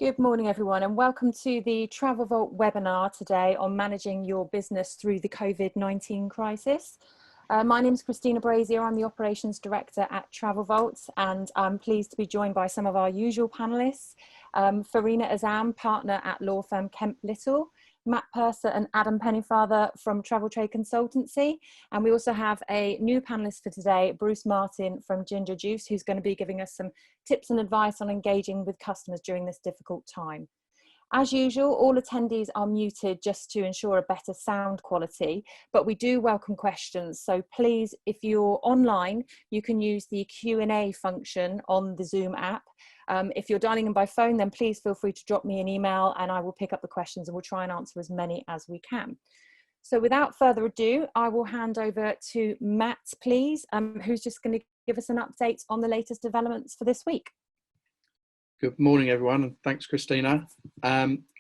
Good morning, everyone, and welcome to the Travel Vault webinar today on managing your business through the COVID-19 crisis. My name is Christina Brazier. I'm the Operations Director at Travel Vault, and I'm pleased to be joined by some of our usual panelists. Farina Azam, partner at law firm Kemp Little, Matt Purser and Adam Pennyfather from Travel Trade Consultancy. And we also have a new panelist for today, Bruce Martin from Ginger Juice, who's going to be giving us some tips and advice on engaging with customers during this difficult time. As usual, all attendees are muted just to ensure a better sound quality, but we do welcome questions. So please, if you're online, you can use the Q&A function on the Zoom app. If you're dialing in by phone, then please feel free to drop me an email and I will pick up the questions and we'll try and answer as many as we can. So without further ado, I will hand over to Matt, please, who's just going to give us an update on the latest developments for this week. Good morning, everyone, and thanks, Christina.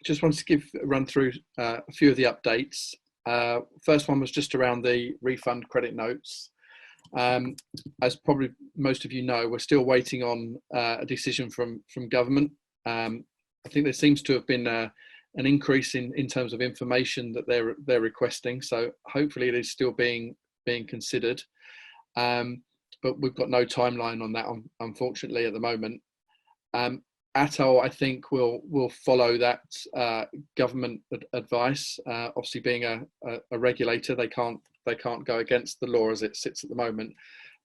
Just wanted to run through a few of the updates. First one was just around the refund credit notes. As probably most of you know, we're still waiting on a decision from government. I think there seems to have been an increase in terms of information that they're requesting, so hopefully it is still being considered. But we've got no timeline on that, unfortunately, at the moment. ATOL, I think, will follow that government advice. Obviously, being a regulator, they can't go against the law as it sits at the moment.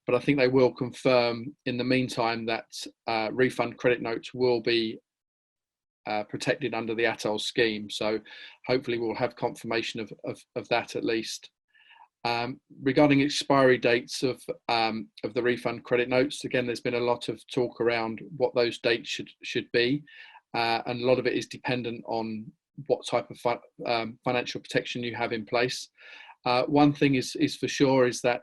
But I think they will confirm in the meantime that refund credit notes will be protected under the ATOL scheme. So hopefully we'll have confirmation of that at least. Regarding expiry dates of the refund credit notes, again, there's been a lot of talk around what those dates should be, and a lot of it is dependent on what type of financial protection you have in place. One thing is for sure is that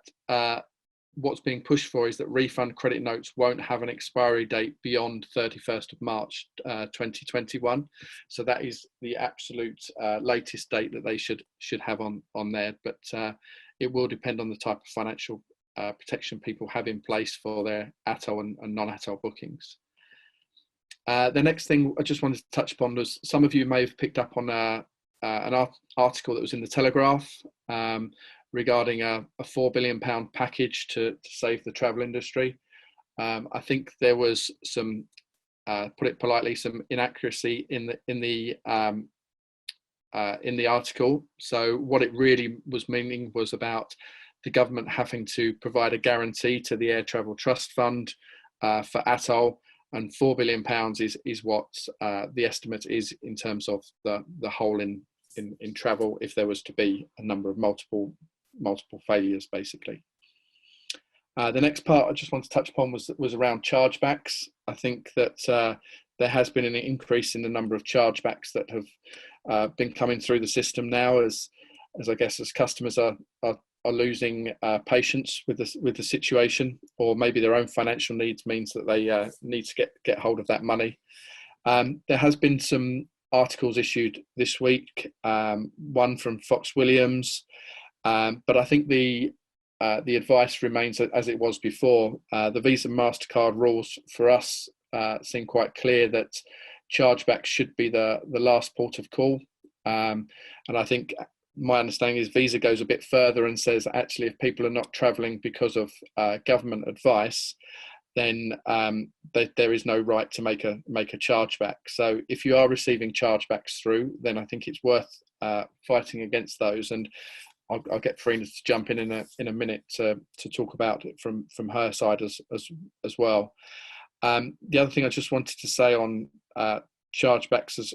what's being pushed for is that refund credit notes won't have an expiry date beyond 31st of March 2021. So that is the absolute latest date that they should have on there. But it will depend on the type of financial protection people have in place for their ATOL and non-ATOL bookings. The next thing I just wanted to touch upon was some of you may have picked up on an article that was in the Telegraph regarding a £4 billion package to save the travel industry. I think there was some, put it politely, some inaccuracy in the article. So what it really was meaning was about the government having to provide a guarantee to the Air Travel Trust Fund for ATOL, and £4 billion is what the estimate is in terms of the hole in travel if there was to be a number of multiple failures, basically. The next part I just want to touch upon was around chargebacks. I think that there has been an increase in the number of chargebacks that have been coming through the system now, as I guess as customers are losing patience with the situation, or maybe their own financial needs means that they need to get hold of that money. There has been some articles issued this week, one from Fox Williams, but I think the advice remains as it was before. The Visa and MasterCard rules for us seem quite clear that chargebacks should be the last port of call. And I think my understanding is Visa goes a bit further and says actually if people are not traveling because of government advice, then there is no right to make a chargeback. So if you are receiving chargebacks through, then I think it's worth fighting against those. And I'll get Farina to jump in a minute to talk about it from her side as well. The other thing I just wanted to say on chargebacks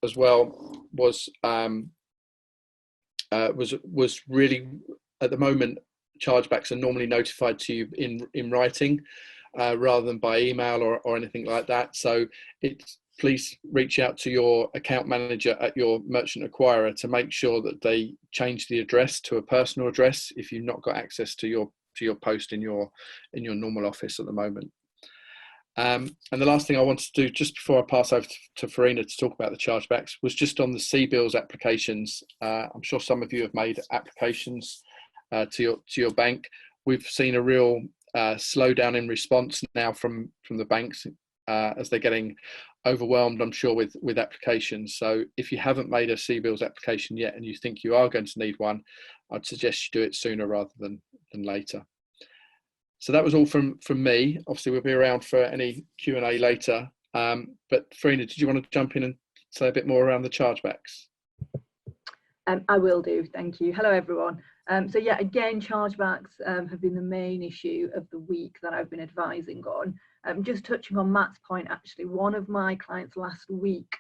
as well was really, at the moment, chargebacks are normally notified to you in writing rather than by email or anything like that. So please reach out to your account manager at your merchant acquirer to make sure that they change the address to a personal address if you've not got access to your post in your normal office at the moment. And the last thing I wanted to do just before I pass over to Farina to talk about the chargebacks was just on the CBILS applications. I'm sure some of you have made applications to your bank. We've seen a real slowdown in response now from the banks, as they're getting overwhelmed, I'm sure, with applications. So if you haven't made a CBILS application yet and you think you are going to need one, I'd suggest you do it sooner rather than later. So that was all from me. Obviously, we'll be around for any Q&A later. But Farina, did you want to jump in and say a bit more around the chargebacks? I will do, thank you. Hello everyone. So yeah, again, chargebacks have been the main issue of the week that I've been advising on. Just touching on Matt's point, actually, one of my clients last week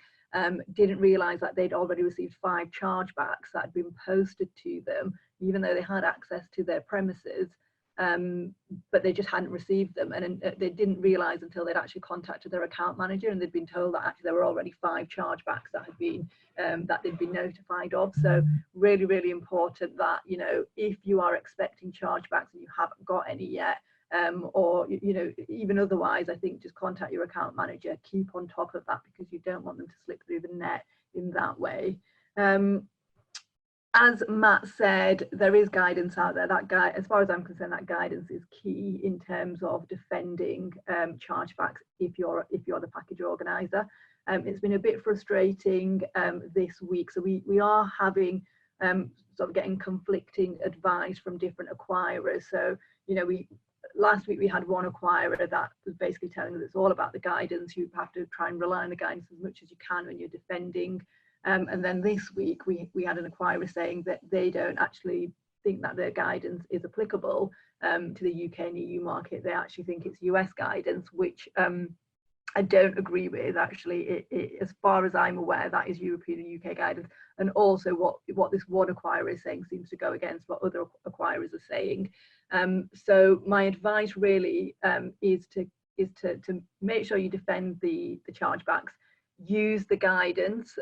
didn't realise that they'd already received 5 chargebacks that had been posted to them, even though they had access to their premises, but they just hadn't received them, and they didn't realise until they'd actually contacted their account manager and they'd been told that actually there were already 5 chargebacks that had been that they'd been notified of. So really, really important that, you know, if you are expecting chargebacks and you haven't got any yet, or, you know, even otherwise, I think just contact your account manager, keep on top of that, because you don't want them to slip through the net in that way. As Matt said, there is guidance out there. That as far as I'm concerned, that guidance is key in terms of defending chargebacks if you're the package organizer. It's been a bit frustrating this week, so we are having sort of getting conflicting advice from different acquirers. So, you know, last week we had one acquirer that was basically telling us it's all about the guidance. You have to try and rely on the guidance as much as you can when you're defending. And then this week we had an acquirer saying that they don't actually think that their guidance is applicable to the UK and EU market. They actually think it's US guidance, which I don't agree with. Actually, as far as I'm aware, that is European and UK guidance. And also what this one acquirer is saying seems to go against what other acquirers are saying. So my advice really is to make sure you defend the chargebacks. Use the guidance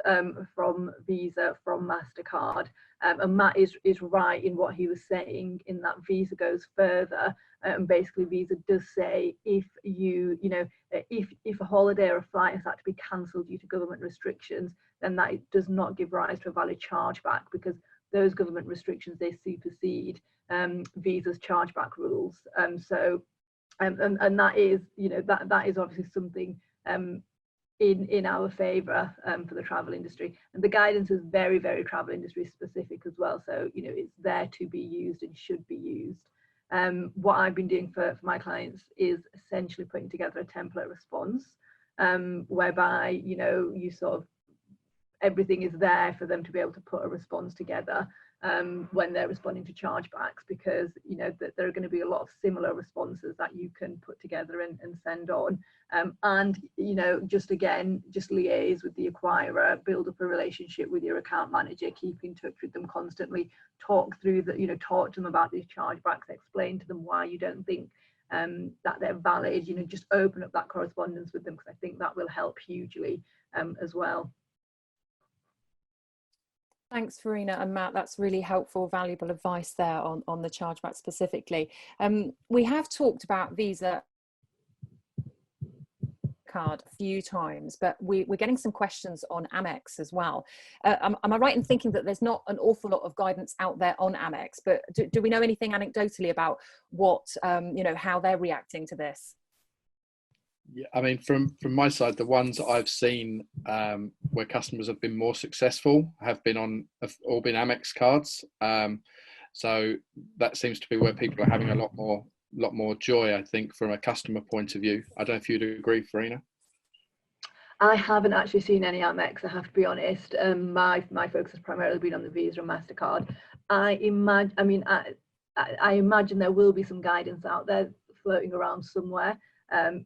from Visa, from MasterCard, and Matt is right in what he was saying, in that Visa goes further, and basically Visa does say if if a holiday or a flight has had to be cancelled due to government restrictions, then that does not give rise to a valid chargeback, because those government restrictions, they supersede Visa's chargeback rules. And that is, you know, that is obviously something in our favour for the travel industry, and the guidance is very, very travel industry specific as well. So, you know, it's there to be used and should be used. What I've been doing for my clients is essentially putting together a template response, whereby, you know, you sort of, everything is there for them to be able to put a response together when they're responding to chargebacks, because, you know, that there are going to be a lot of similar responses that you can put together and send on. And, you know, just liaise with the acquirer, build up a relationship with your account manager, keep in touch with them constantly, talk through that, you know, talk to them about these chargebacks, explain to them why you don't think that they're valid. You know, just open up that correspondence with them, because I think that will help hugely as well. Thanks, Farina and Matt. That's really helpful, valuable advice there on the chargeback specifically. We have talked about Visa card a few times, but we're getting some questions on Amex as well. Am I right in thinking that there's not an awful lot of guidance out there on Amex, but do we know anything anecdotally about what, you know, how they're reacting to this? Yeah, I mean, from my side, the ones that I've seen where customers have been more successful have all been Amex cards. So that seems to be where people are having a lot more joy, I think, from a customer point of view. I don't know if you'd agree, Farina. I haven't actually seen any Amex, I have to be honest. My focus has primarily been on the Visa and MasterCard. I imagine there will be some guidance out there floating around somewhere.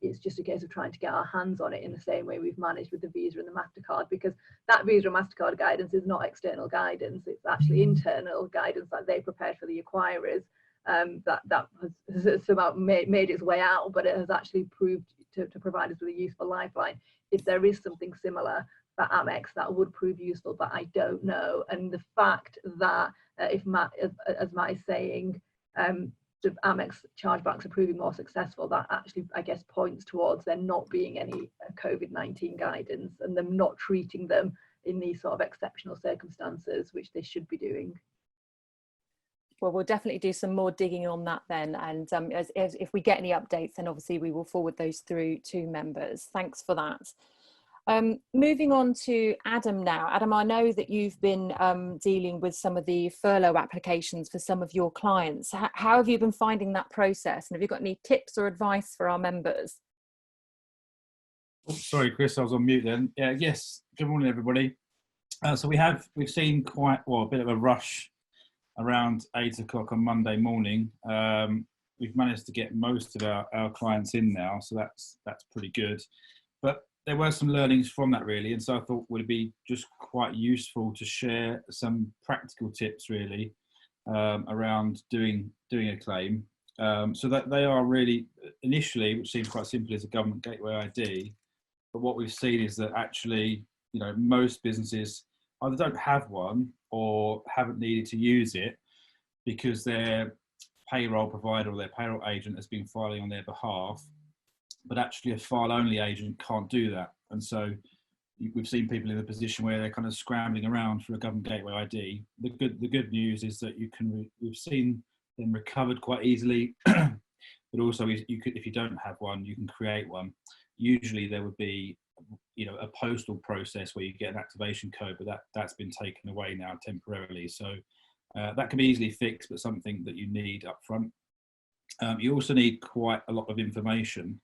It's just a case of trying to get our hands on it in the same way we've managed with the Visa and the MasterCard, because that Visa and MasterCard guidance is not external guidance, it's actually internal guidance that they prepared for the acquirers, that has somehow made its way out, but it has actually proved to provide us with a useful lifeline. If there is something similar for Amex, that would prove useful, but I don't know. And the fact that if Matt, as Matt is saying, the Amex chargebacks are proving more successful, that actually, I guess, points towards there not being any COVID-19 guidance and them not treating them in these sort of exceptional circumstances, which they should be doing. Well, we'll definitely do some more digging on that then. And if we get any updates, then obviously we will forward those through to members. Thanks for that. Moving on to Adam now. Adam, I know that you've been dealing with some of the furlough applications for some of your clients. How have you been finding that process? And have you got any tips or advice for our members? Oh, sorry, Chris, I was on mute then. Yes, good morning, everybody. So we've seen quite, well, a bit of a rush around 8 o'clock on Monday morning. We've managed to get most of our clients in now, so that's pretty good. But there were some learnings from that really, and so I thought would it be just quite useful to share some practical tips really around doing a claim. So that they are really initially, which seems quite simple, is a government gateway ID. But what we've seen is that actually, you know, most businesses either don't have one or haven't needed to use it because their payroll provider or their payroll agent has been filing on their behalf, but actually a file-only agent can't do that. And so we've seen people in a position where they're kind of scrambling around for a government gateway ID. The good news is that we've seen them recovered quite easily, but also if you don't have one, you can create one. Usually there would be, you know, a postal process where you get an activation code, but that's been taken away now temporarily. So that can be easily fixed, but something that you need up front. You also need quite a lot of information.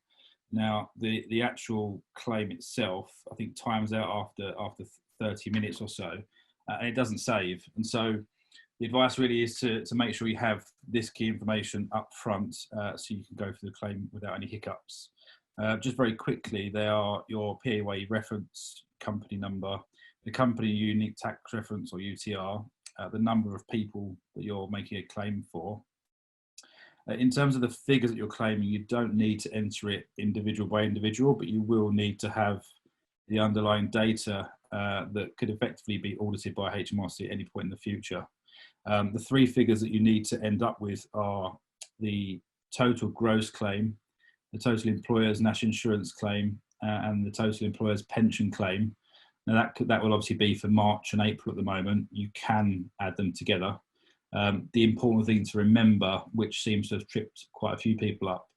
Now, the actual claim itself, I think, times out after 30 minutes or so, and it doesn't save. And so the advice really is to make sure you have this key information up front so you can go through the claim without any hiccups. Just very quickly, they are your PAYE reference, company number, the company unique tax reference or UTR, the number of people that you're making a claim for. In terms of the figures that you're claiming, you don't need to enter it individual by individual, but you will need to have the underlying data that could effectively be audited by HMRC at any point in the future. The three figures that you need to end up with are the total gross claim, the total employer's national insurance claim, and the total employer's pension claim. Now that will obviously be for March and April at the moment. You can add them together. The important thing to remember, which seems to have tripped quite a few people up,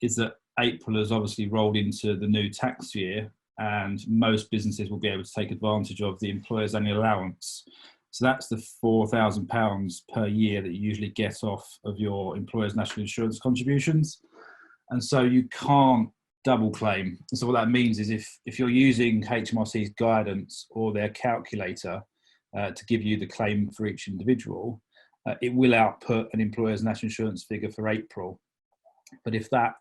is that April has obviously rolled into the new tax year, and most businesses will be able to take advantage of the employer's annual allowance. So that's the £4,000 per year that you usually get off of your employer's national insurance contributions. And so you can't double claim. And so what that means is if you're using HMRC's guidance or their calculator to give you the claim for each individual, it will output an employer's national insurance figure for April. But if that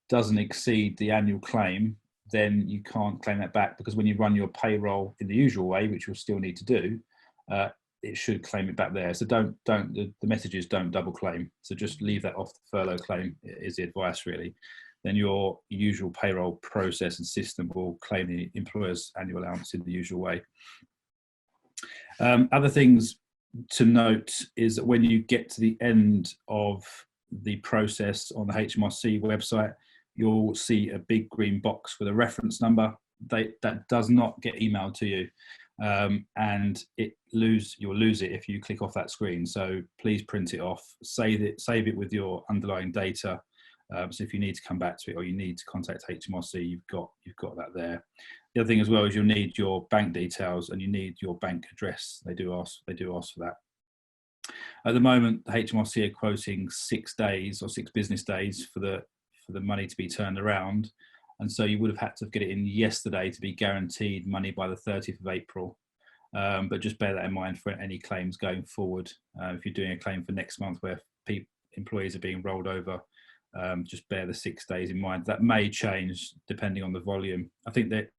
doesn't exceed the annual claim, then you can't claim that back, because when you run your payroll in the usual way, which you'll still need to do, it should claim it back there. So the messages don't double claim. So just leave that off the furlough claim is the advice really. Then your usual payroll process and system will claim the employer's annual allowance in the usual way. Other things to note is that when you get to the end of the process on the HMRC website, you'll see a big green box with a reference number. That does not get emailed to you, and you'll lose it if you click off that screen. So please print it off, save it with your underlying data. So if you need to come back to it or you need to contact HMRC, you've got that there. The other thing as well is you'll need your bank details and you need your bank address. They do ask for that. At the moment, HMRC are quoting 6 days or 6 business days for the money to be turned around, and so you would have had to get it in yesterday to be guaranteed money by the 30th of April. But just bear that in mind for any claims going forward. If you're doing a claim for next month where employees are being rolled over, just bear the 6 days in mind. That may change depending on the volume. I think that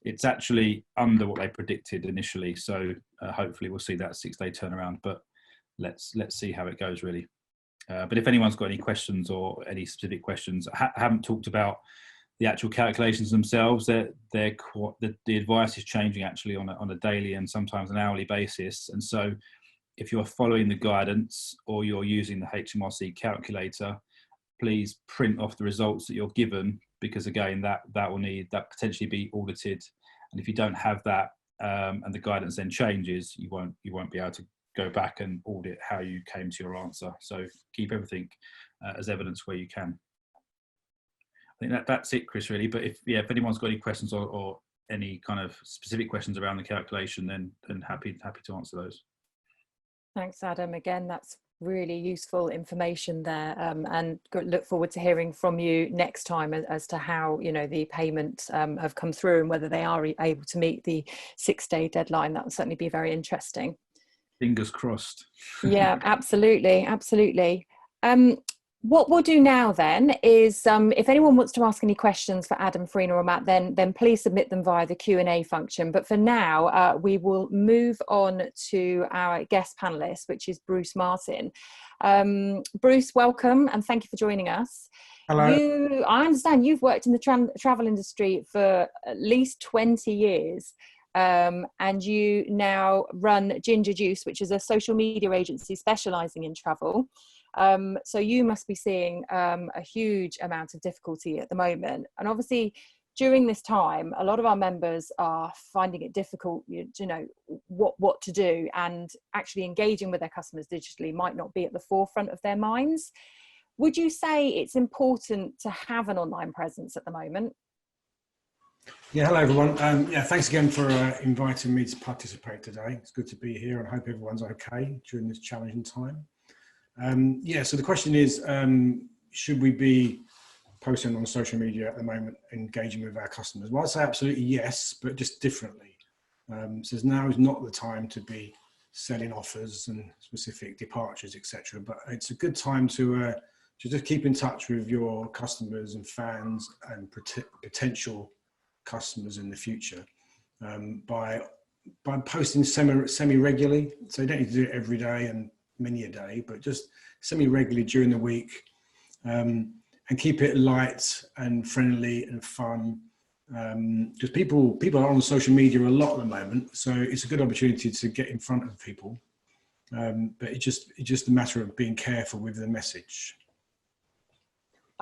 it's actually under what they predicted initially, so hopefully we'll see that 6-day turnaround, but let's see how it goes really. But if anyone's got any questions or any specific questions, I haven't talked about the actual calculations themselves. The advice is changing actually on a daily and sometimes an hourly basis, and so if you're following the guidance or you're using the HMRC calculator, please print off the results that you're given, because again that will potentially be audited, and if you don't have that and the guidance then changes, you won't be able to go back and audit how you came to your answer. So keep everything as evidence where you can. I think that's it, Chris, really. But if anyone's got any questions or any kind of specific questions around the calculation, then happy to answer those. Thanks, Adam. Again, that's really useful information there, and look forward to hearing from you next time as to how the payments have come through and whether they are able to meet the 6-day deadline. That will certainly be very interesting. Fingers crossed. Yeah, absolutely. What we'll do now then is, if anyone wants to ask any questions for Adam, Farina or Matt, then please submit them via the Q&A function. But for now, we will move on to our guest panelist, which is Bruce Martin. Bruce, welcome and thank you for joining us. Hello. I understand you've worked in the travel industry for at least 20 years. And you now run Ginger Juice, which is a social media agency specialising in travel. So you must be seeing a huge amount of difficulty at the moment. And obviously, during this time, a lot of our members are finding it difficult to know what to do, and actually engaging with their customers digitally might not be at the forefront of their minds. Would you say it's important to have an online presence at the moment? Yeah, hello everyone. Thanks again for inviting me to participate today. It's good to be here and I hope everyone's okay during this challenging time. So the question is, should we be posting on social media at the moment, engaging with our customers? Well, I'd say absolutely yes, but just differently. So now is not the time to be selling offers and specific departures, etc. But it's a good time to just keep in touch with your customers and fans and potential customers in the future by posting semi-regularly. So you don't need to do it every day and many a day, but just semi-regularly during the week, and keep it light and friendly and fun, because people are on social media a lot at the moment, so it's a good opportunity to get in front of people, but it's just a matter of being careful with the message.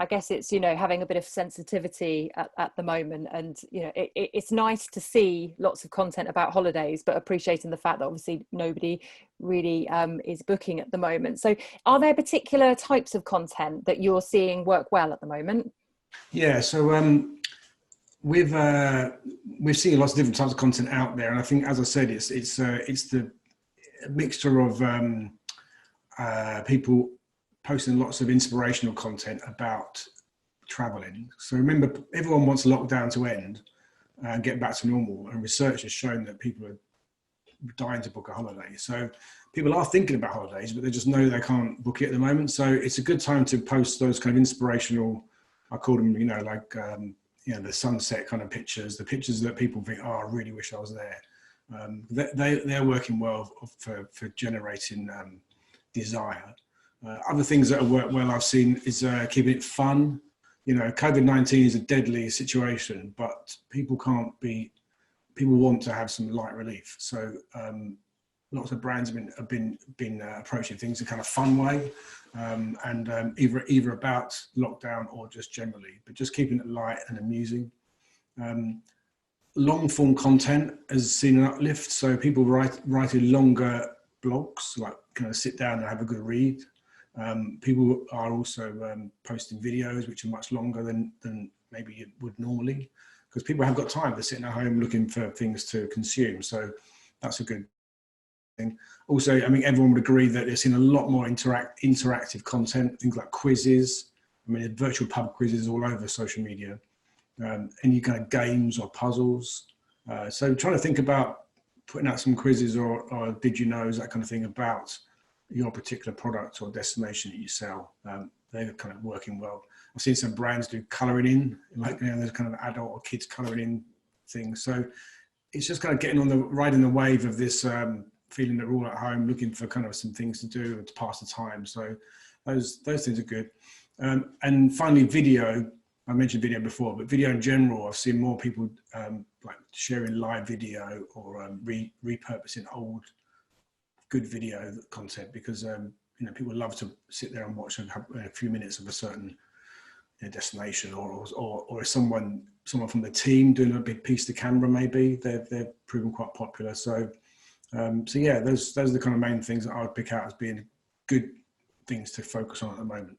I guess it's, having a bit of sensitivity at the moment, and, it's nice to see lots of content about holidays, but appreciating the fact that obviously nobody really is booking at the moment. So are there particular types of content that you're seeing work well at the moment? Yeah, so we've seen lots of different types of content out there. And I think, as I said, it's the mixture of people posting lots of inspirational content about traveling. So remember, everyone wants lockdown to end and get back to normal. And research has shown that people are dying to book a holiday. So people are thinking about holidays, but they just know they can't book it at the moment. So it's a good time to post those kind of inspirational, I call them, the sunset kind of pictures, the pictures that people think, oh, I really wish I was there. They're working well for generating desire. Other things that have worked well I've seen is keeping it fun. COVID-19 is a deadly situation, but people want to have some light relief. So lots of brands have been approaching things in a kind of fun way, and either about lockdown or just generally, but just keeping it light and amusing. Long form content has seen an uplift. So people writing longer blogs, like kind of sit down and have a good read. People are also posting videos which are much longer than maybe you would normally, because people have got time. They're sitting at home looking for things to consume. So that's a good thing. Also, I mean, everyone would agree that they're seeing a lot more interactive content, things like quizzes. I mean, virtual pub quizzes all over social media, any kind of games or puzzles. So trying to think about putting out some quizzes or did you knows, that kind of thing about your particular product or destination that you sell. They're kind of working well. I've seen some brands do colouring in, like there's kind of adult or kids colouring in things. So it's just kind of getting on riding the wave of this feeling that we're all at home, looking for kind of some things to do and to pass the time. So those things are good. And finally, video. I mentioned video before, but video in general, I've seen more people like sharing live video or repurposing old good video content, because people love to sit there and watch a few minutes of a certain destination, or someone from the team doing a big piece to camera, maybe they're proven quite popular. So So yeah, those are the kind of main things that I would pick out as being good things to focus on at the moment.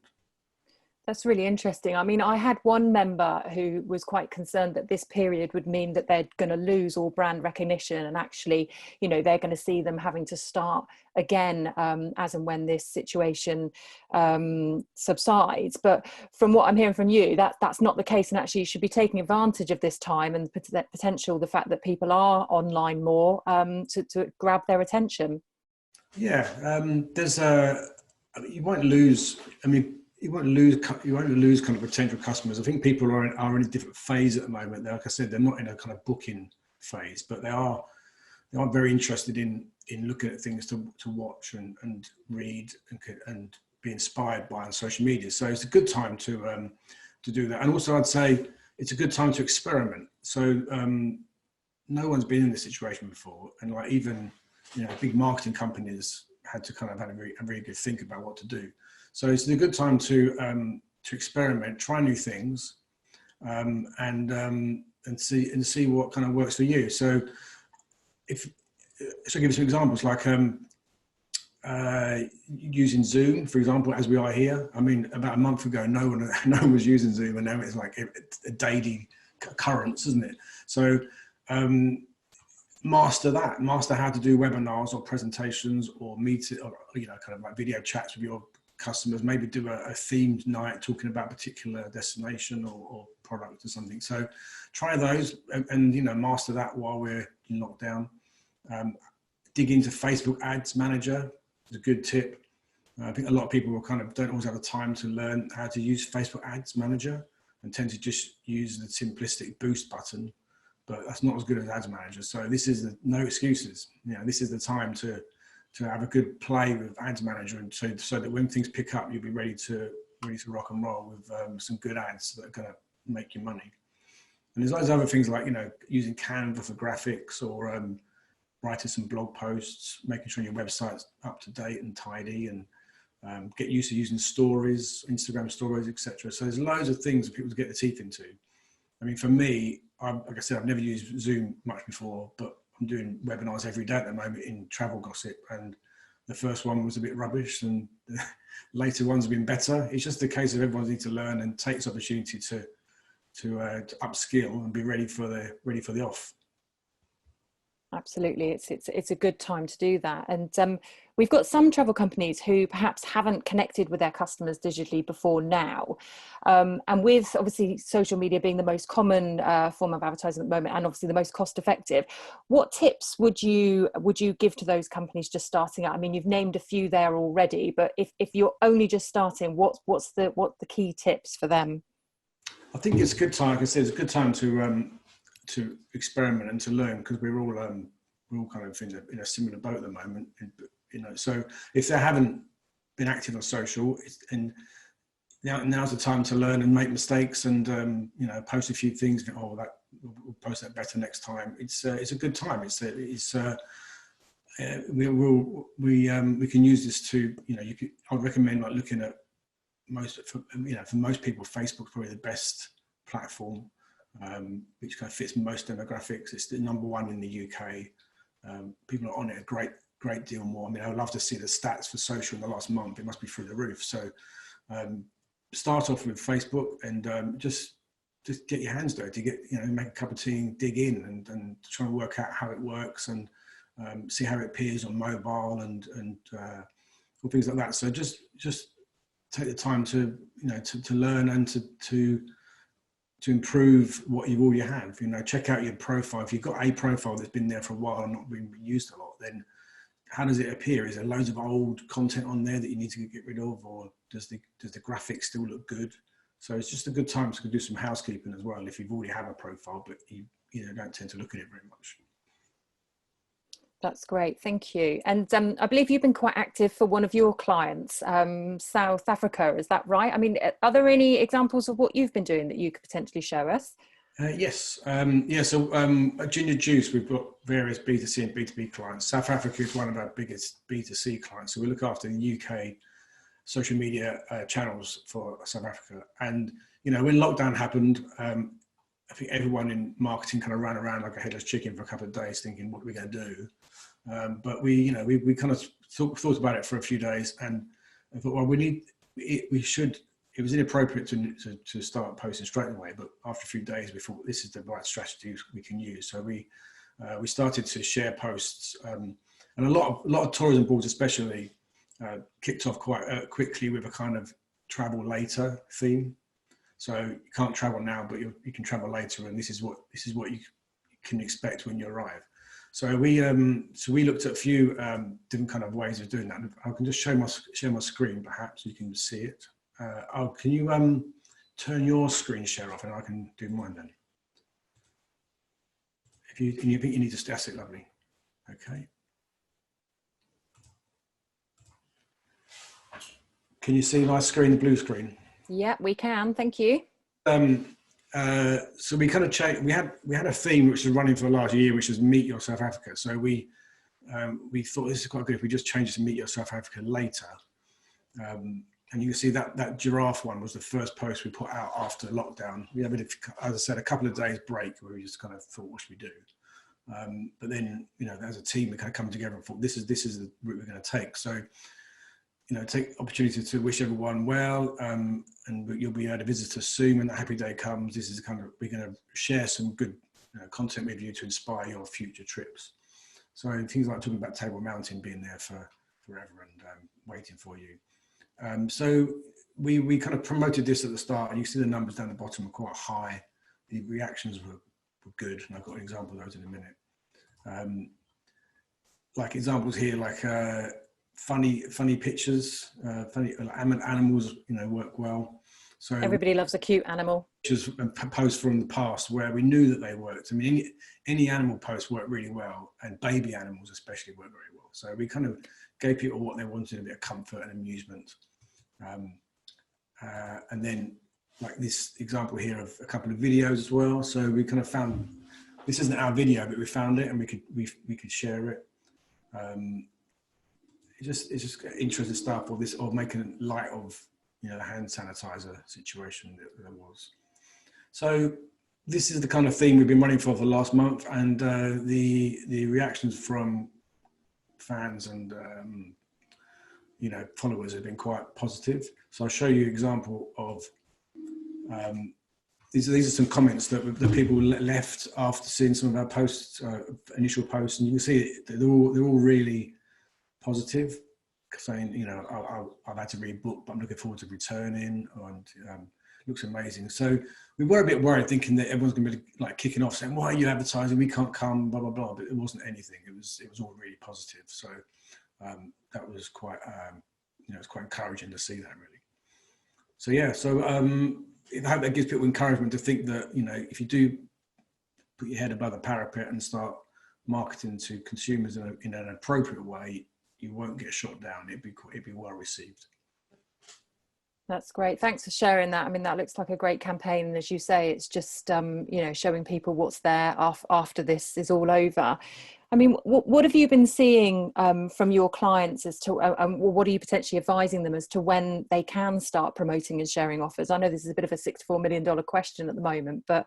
That's really interesting. I mean, I had one member who was quite concerned that this period would mean that they're going to lose all brand recognition, and actually, you know, they're going to see them having to start again as and when this situation subsides. But from what I'm hearing from you, that's not the case, and actually you should be taking advantage of this time and the fact that people are online more to grab their attention. Yeah, you won't lose. I mean, you won't lose kind of potential customers. I think people are in a different phase at the moment. Like I said, they're not in a kind of booking phase, but they are very interested in looking at things to watch and read and be inspired by on social media. So it's a good time to do that. And also, I'd say it's a good time to experiment. So no one's been in this situation before, and like even big marketing companies had to kind of have a very good think about what to do. So it's a good time to experiment, try new things, and see what kind of works for you. So I'll give you some examples, like using Zoom, for example, as we are here. I mean, about a month ago, no one was using Zoom, and now it's like a daily occurrence, isn't it? So master how to do webinars or presentations or meet it, or kind of like video chats with your customers. Maybe do a themed night talking about a particular destination or product or something. So try those and master that while we're in lockdown. Dig into Facebook Ads Manager is a good tip. I think a lot of people don't always have the time to learn how to use Facebook Ads Manager and tend to just use the simplistic boost button, but that's not as good as Ads Manager. So this is no excuses. This is the time to have a good play with Ads Manager, and so that when things pick up, you'll be ready to rock and roll with some good ads that are going to make you money. And there's loads of other things like using Canva for graphics, or writing some blog posts, making sure your website's up to date and tidy, and get used to using stories, Instagram stories, etc. So there's loads of things for people to get their teeth into. I mean, for me, like I said, I've never used Zoom much before, but I'm doing webinars every day at the moment in travel gossip, and the first one was a bit rubbish and the later ones have been better. It's just a case of everyone needs to learn and take this opportunity to upskill and be ready for the off. Absolutely, it's a good time to do that. And we've got some travel companies who perhaps haven't connected with their customers digitally before now, and with obviously social media being the most common form of advertising at the moment, and obviously the most cost effective, what tips would you give to those companies just starting out? I mean, you've named a few there already, but if you're only just starting, what's the key tips for them? I think it's a good time. Like I said, it's a good time to experiment and to learn, because we're all kind of in a similar boat at the moment. So if they haven't been active on social, and now's the time to learn and make mistakes and post a few things. We'll post that better next time. It's a good time. We can use this to I would recommend like looking at for most people, Facebook's probably the best platform. Which kind of fits most demographics. It's the #1 in the UK. People are on it a great deal more. I mean, I would love to see the stats for social in the last month. It must be through the roof. So start off with Facebook and just get your hands dirty. Make a cup of tea and dig in and try and work out how it works and see how it appears on mobile and all things like that. So just take the time to learn and to improve what you already have. Check out your profile. If you've got a profile that's been there for a while and not been used a lot, then how does it appear? Is there loads of old content on there that you need to get rid of, or does the graphics still look good? So it's just a good time to do some housekeeping as well if you've already have a profile, but you don't tend to look at it very much. That's great, thank you. And I believe you've been quite active for one of your clients, South Africa, is that right? I mean, are there any examples of what you've been doing that you could potentially show us? Yes. So at Ginger Juice, we've got various B2C and B2B clients. South Africa is one of our biggest B2C clients. So we look after the UK social media channels for South Africa. And, when lockdown happened, I think everyone in marketing kind of ran around like a headless chicken for a couple of days thinking, what are we going to do? But we kind of thought about it for a few days, and I thought, well, we should. It was inappropriate to start posting straight away, but after a few days, we thought this is the right strategy we can use. So we started to share posts, and a lot of tourism boards, especially, kicked off quite quickly with a kind of travel later theme. So you can't travel now, but you can travel later, and this is what you can expect when you arrive. So we looked at a few different kind of ways of doing that. I can just share my screen, perhaps you can see it. Can you turn your screen share off, and I can do mine then? If you think you need to, that's it, lovely. Okay. Can you see my screen, the blue screen? Yeah, we can. Thank you. So we kind of changed. We had a theme which was running for the last year, which was Meet Your South Africa. So we thought this is quite good if we just change it to Meet Your South Africa later. And you can see that giraffe one was the first post we put out after lockdown. We had, as I said, a couple of days break where we just kind of thought, what should we do? But then, as a team, we kind of come together and thought, this is the route we're going to take. So, take opportunity to wish everyone well, and you'll be able to visit us soon when the happy day comes. This is we're going to share some good content with you to inspire your future trips. So things like talking about Table Mountain being there for forever and waiting for you. So we kind of promoted this at the start, and you see the numbers down the bottom are quite high. The reactions were good, and I've got an example of those in a minute. Like examples here, like funny pictures, funny animals, work well. So everybody loves a cute animal. Pictures and posts from the past where we knew that they worked. I mean, any animal posts work really well, and baby animals especially work very well. So we kind of gave people what they wanted, a bit of comfort and amusement. And then like this example here of a couple of videos as well. So we kind of found, this isn't our video, but we found it and we could share it. It's just interesting stuff, or making light of the hand sanitizer situation that there was. So this is the kind of theme we've been running for the last month, and the reactions from fans and followers have been quite positive. So I'll show you an example of these are some comments that the people left after seeing some of our posts, initial posts, and you can see they're all really positive, saying I've had to rebook, but I'm looking forward to returning, and looks amazing. So we were a bit worried, thinking that everyone's going to be like kicking off, saying, "Why are you advertising? We can't come," blah blah blah. But it wasn't anything. It was all really positive. So that was quite it's quite encouraging to see that, really. So yeah, so I hope that gives people encouragement to think that if you do put your head above the parapet and start marketing to consumers in an appropriate way, you won't get shot down. It'd be well received. That's great. Thanks for sharing that. I mean, that looks like a great campaign. And as you say, it's just, showing people what's there after this is all over. I mean, what have you been seeing from your clients as to, what are you potentially advising them as to when they can start promoting and sharing offers? I know this is a bit of a $64 million question at the moment, but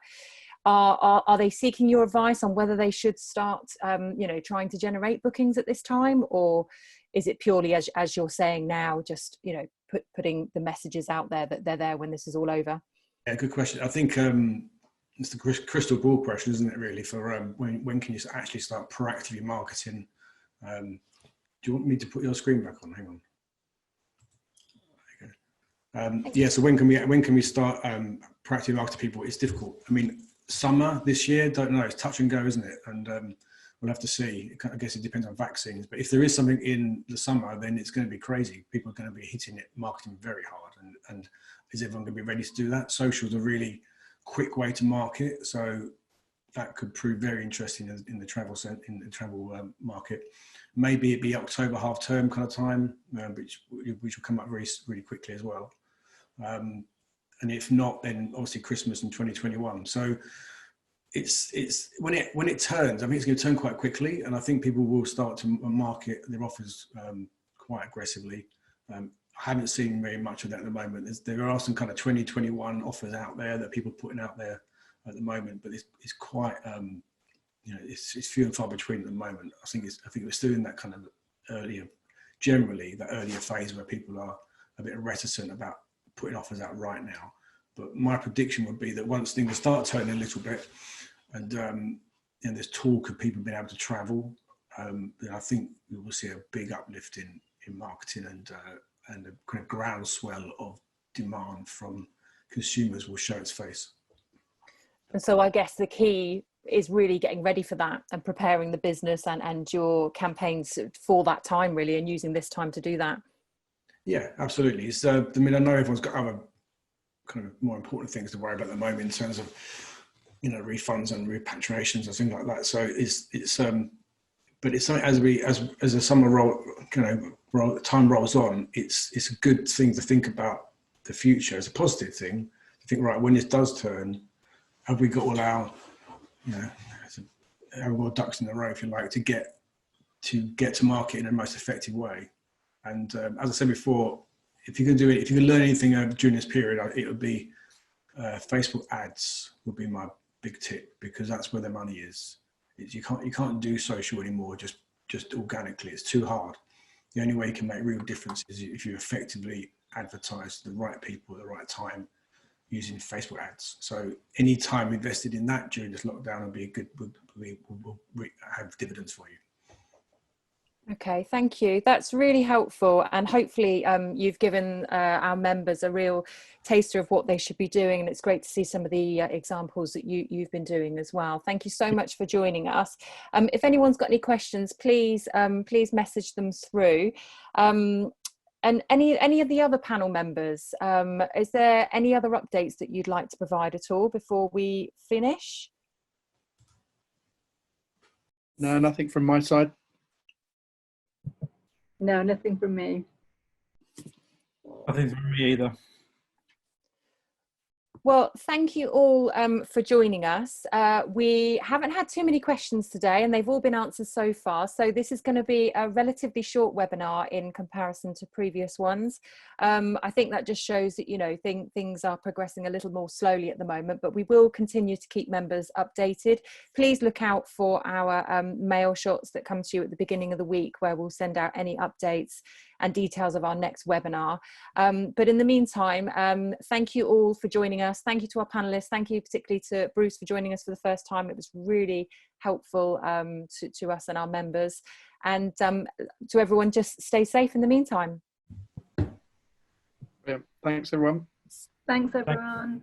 are they seeking your advice on whether they should start, trying to generate bookings at this time? Or is it purely, as you're saying now, just, putting the messages out there that they're there when this is all over? Yeah, good question. I think it's the crystal ball question, isn't it, really, for when can you actually start proactively marketing? Do you want me to put your screen back on? Hang on. Okay. Yeah, so when can we start proactively marketing people? It's difficult. I mean, summer this year, don't know, it's touch and go, isn't it? And we'll have to see. I guess it depends on vaccines, but if there is something in the summer, then it's going to be crazy. People are going to be hitting it, marketing very hard, and is everyone going to be ready to do that? Social's a really quick way to market, so that could prove very interesting in the travel market. Maybe it'd be October half term kind of time, which will come up really quickly as well. And if not, then obviously Christmas in 2021. So it's when it turns, I think it's going to turn quite quickly, and I think people will start to market their offers quite aggressively. I haven't seen very much of that at the moment. There are some kind of 2021 offers out there that people are putting out there at the moment, but it's quite you know, it's few and far between at the moment. I think we're still in that kind of earlier phase where people are a bit reticent about putting offers out right now. But my prediction would be that once things start turning a little bit, and there's talk of people being able to travel, then I think we will see a big uplift in marketing, and a kind of groundswell of demand from consumers will show its face. And so I guess the key is really getting ready for that and preparing the business and your campaigns for that time, really, and using this time to do that. Yeah, absolutely. So, I mean, I know everyone's got other kind of more important things to worry about at the moment in terms of, you know, refunds and repatriations and things like that. So but it's something as the summer time rolls on, it's a good thing to think about the future as a positive thing. To think, right, when this does turn, have we got all our, you know, have we got ducks in a row, if you like, to get to market in the most effective way. And as I said before, if you can learn anything during this period, it would be Facebook ads would be my big tip, because that's where the money is. You can't do social anymore just organically. It's too hard. The only way you can make real difference is if you effectively advertise to the right people at the right time using Facebook ads. So any time invested in that during this lockdown will have dividends for you. Okay, thank you. That's really helpful, and hopefully you've given our members a real taster of what they should be doing, and it's great to see some of the examples that you've been doing as well. Thank you so much for joining us. If anyone's got any questions, please message them through. And any of the other panel members, is there any other updates that you'd like to provide at all before we finish? No, nothing from my side. No, nothing from me. Nothing from me either. Well, thank you all for joining us. We haven't had too many questions today, and they've all been answered so far. So this is going to be a relatively short webinar in comparison to previous ones. I think that just shows that, you know, things are progressing a little more slowly at the moment, but we will continue to keep members updated. Please look out for our mail shots that come to you at the beginning of the week, where we'll send out any updates and details of our next webinar. But in the meantime, thank you all for joining us. Thank you to our panelists. Thank you particularly to Bruce for joining us for the first time. It was really helpful to us and our members. And to everyone, just stay safe in the meantime. Yeah, thanks everyone. Thanks everyone.